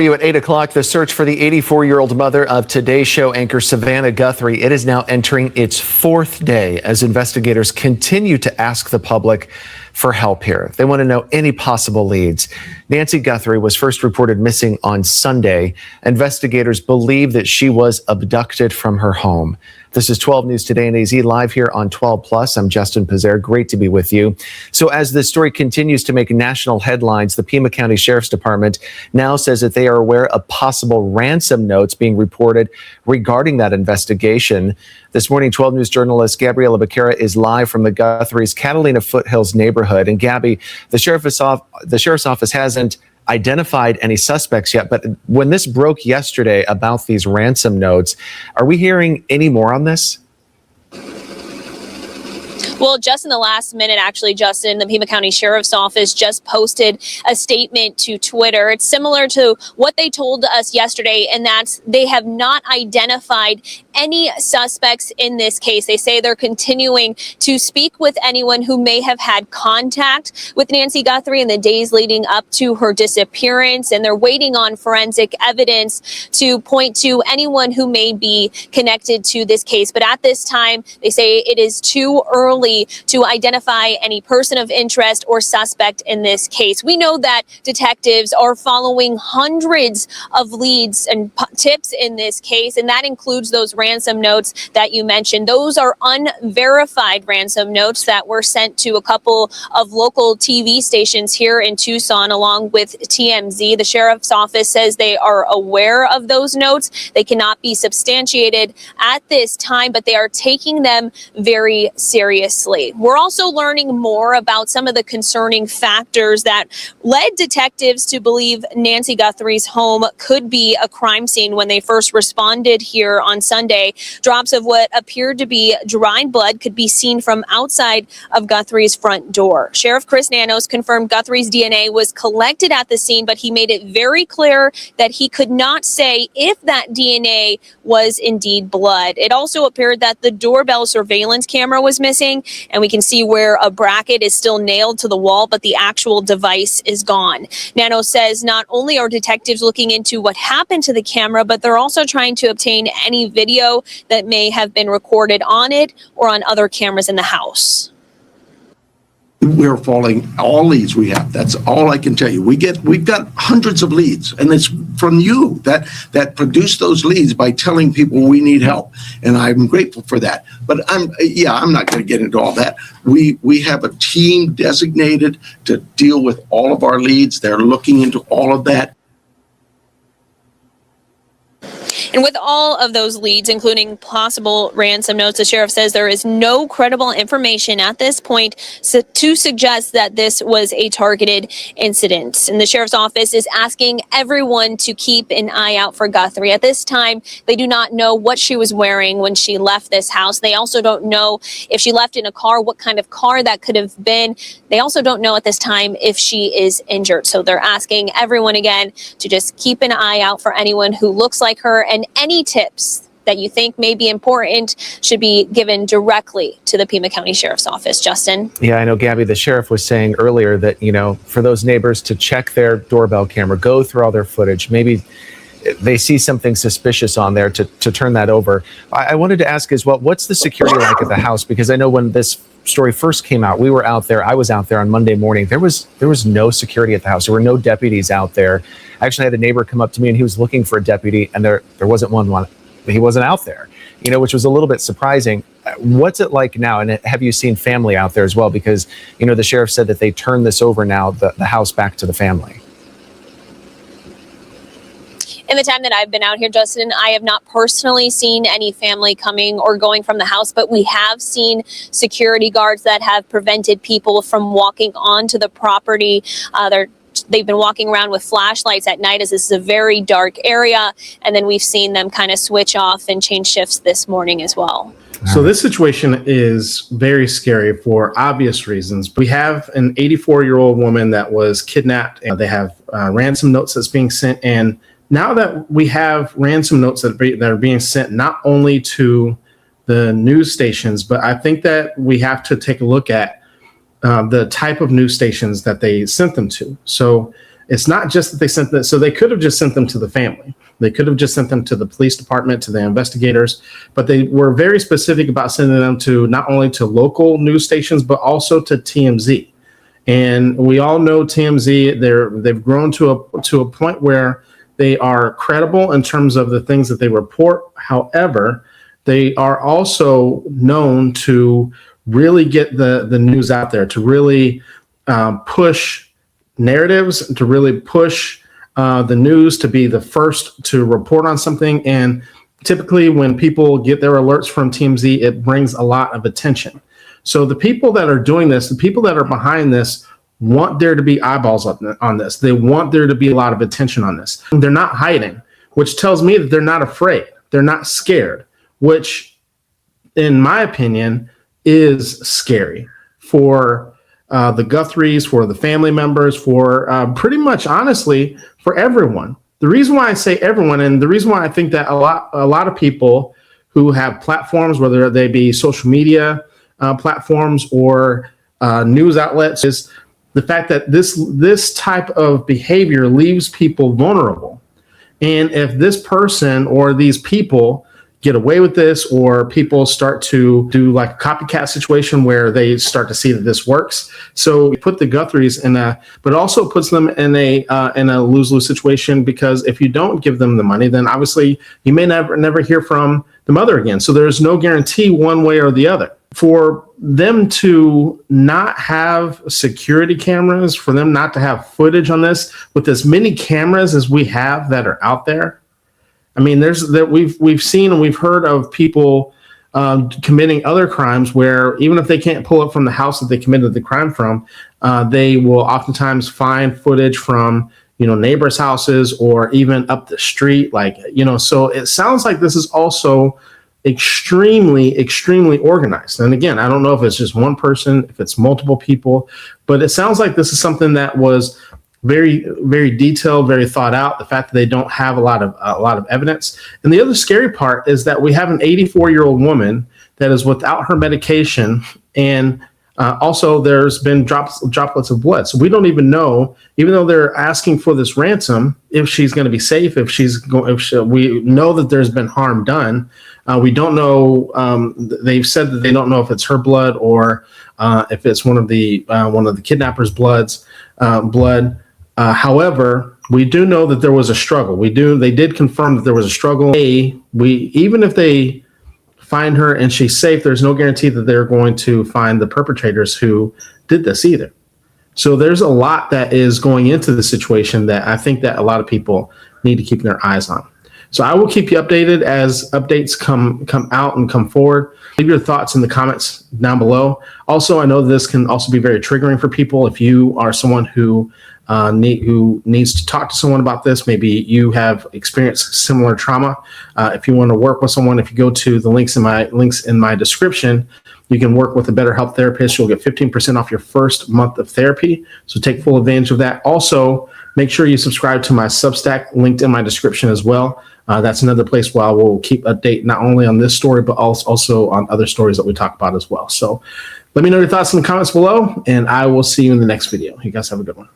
You at 8 o'clock, the search for the 84-year-old mother of Today Show anchor Savannah Guthrie. It is now entering its fourth day as investigators continue to ask the public for help here. They want to know any possible leads. Nancy Guthrie was first reported missing on Sunday. Investigators believe that she was abducted from her home. This is 12 News Today and AZ live here on 12 Plus. I'm Justin Pizer. Great to be with you. So as this story continues to make national headlines, the Pima County Sheriff's Department now says that they are aware of possible ransom notes being reported regarding that investigation. This morning, 12 News journalist Gabriela Becerra is live from the Guthrie's Catalina Foothills neighborhood. And Gabby, the sheriff's office hasn't identified any suspects yet, but when this broke yesterday about these ransom notes, are we hearing any more on this? Well, just in the last minute, actually, Justin, the Pima County Sheriff's Office just posted a statement to Twitter. It's similar to what they told us yesterday, and that's they have not identified any suspects in this case. They say they're continuing to speak with anyone who may have had contact with Nancy Guthrie in the days leading up to her disappearance, and they're waiting on forensic evidence to point to anyone who may be connected to this case. But at this time, they say it is too early to identify any person of interest or suspect in this case. We know that detectives are following hundreds of leads and tips in this case, and that includes those ransom notes that you mentioned. Those are unverified ransom notes that were sent to a couple of local TV stations here in Tucson, along with TMZ. The sheriff's office says they are aware of those notes. They cannot be substantiated at this time, but they are taking them very seriously. We're also learning more about some of the concerning factors that led detectives to believe Nancy Guthrie's home could be a crime scene when they first responded here on Sunday. Drops of what appeared to be dried blood could be seen from outside of Guthrie's front door. Sheriff Chris Nanos confirmed Guthrie's DNA was collected at the scene, but he made it very clear that he could not say if that DNA was indeed blood. It also appeared that the doorbell surveillance camera was missing, and we can see where a bracket is still nailed to the wall, but the actual device is gone. Nano says not only are detectives looking into what happened to the camera, but they're also trying to obtain any video that may have been recorded on it or on other cameras in the house. We're following all leads we have. That's all I can tell you. We've got hundreds of leads, and it's from you that produce those leads by telling people we need help, and I'm grateful for that. But I'm not going to get into all that. We have a team designated to deal with all of our leads. They're looking into all of that. And with all of those leads, including possible ransom notes, the sheriff says there is no credible information at this point to suggest that this was a targeted incident. And the sheriff's office is asking everyone to keep an eye out for Guthrie. At this time, they do not know what she was wearing when she left this house. They also don't know if she left in a car, what kind of car that could have been. They also don't know at this time if she is injured. So they're asking everyone again to just keep an eye out for anyone who looks like her, and any tips that you think may be important should be given directly to the Pima County Sheriff's Office. Justin? Yeah, I know, Gabby, the sheriff was saying earlier that, for those neighbors to check their doorbell camera, go through all their footage. Maybe they see something suspicious on there to turn that over. I wanted to ask as well, what's the security like at the house? Because I know when this story first came out, we were out there. I was out there on Monday morning. There was no security at the house. There were no deputies out there. I actually had a neighbor come up to me, and he was looking for a deputy, and there wasn't one. He wasn't out there, which was a little bit surprising. What's it like now? And have you seen family out there as well? Because, the sheriff said that they turned this over now, the house back to the family. In the time that I've been out here, Justin, I have not personally seen any family coming or going from the house, but we have seen security guards that have prevented people from walking onto the property. They've been walking around with flashlights at night, as this is a very dark area. And then we've seen them kind of switch off and change shifts this morning as well. So this situation is very scary for obvious reasons. We have an 84-year-old woman that was kidnapped, and they have ransom notes that's being sent. And now that we have ransom notes that are being sent not only to the news stations, but I think that we have to take a look at the type of news stations that they sent them to. So it's not just that they sent that. So they could have just sent them to the family. They could have just sent them to the police department, to the investigators, but they were very specific about sending them to not only to local news stations, but also to TMZ. And we all know TMZ, they've grown to a point where they are credible in terms of the things that they report. However, they are also known to really get the news out there, to really push narratives, to really push the news, to be the first to report on something. And typically when people get their alerts from TMZ, it brings a lot of attention. So the people that are doing this, the people that are behind this, want there to be eyeballs on this. They want there to be a lot of attention on this. They're not hiding, which tells me that they're not afraid. They're not scared, which in my opinion is scary for the Guthries, for the family members, for pretty much honestly for everyone. The reason why I say everyone, and the reason why I think that a lot of people who have platforms, whether they be social media platforms or news outlets, is the fact that this type of behavior leaves people vulnerable. And if this person or these people get away with this, or people start to do like a copycat situation where they start to see that this works. So you put the Guthries but also puts them in a lose-lose situation, because if you don't give them the money, then obviously you may never hear from the mother again. So there's no guarantee one way or the other. For them to not have security cameras, for them not to have footage on this, with as many cameras as we have that are out there, I mean, we've seen and we've heard of people committing other crimes where even if they can't pull it from the house that they committed the crime from, they will oftentimes find footage from, neighbors' houses or even up the street. So it sounds like this is also extremely, extremely organized. And again, I don't know if it's just one person, if it's multiple people, but it sounds like this is something that was very, very detailed, very thought out. The fact that they don't have a lot of evidence. And the other scary part is that we have an 84-year-old woman that is without her medication, and also there's been droplets of blood. So we don't even know, even though they're asking for this ransom, if she's going to be safe, we know that there's been harm done. We don't know. They've said that they don't know if it's her blood or if it's one of the kidnappers' blood. However, we do know that there was a struggle. They did confirm that there was a struggle. Even if they find her and she's safe, there's no guarantee that they're going to find the perpetrators who did this either. So there's a lot that is going into the situation that I think that a lot of people need to keep their eyes on. So I will keep you updated as updates come out and come forward. Leave your thoughts in the comments down below. Also, I know this can also be very triggering for people. If you are someone who needs to talk to someone about this, maybe you have experienced similar trauma. If you want to work with someone, if you go to the links in my description, you can work with a BetterHelp therapist. You'll get 15% off your first month of therapy. So take full advantage of that. Also, make sure you subscribe to my Substack, linked in my description as well. That's another place where I will keep update not only on this story, but also on other stories that we talk about as well. So let me know your thoughts in the comments below, and I will see you in the next video. You guys have a good one.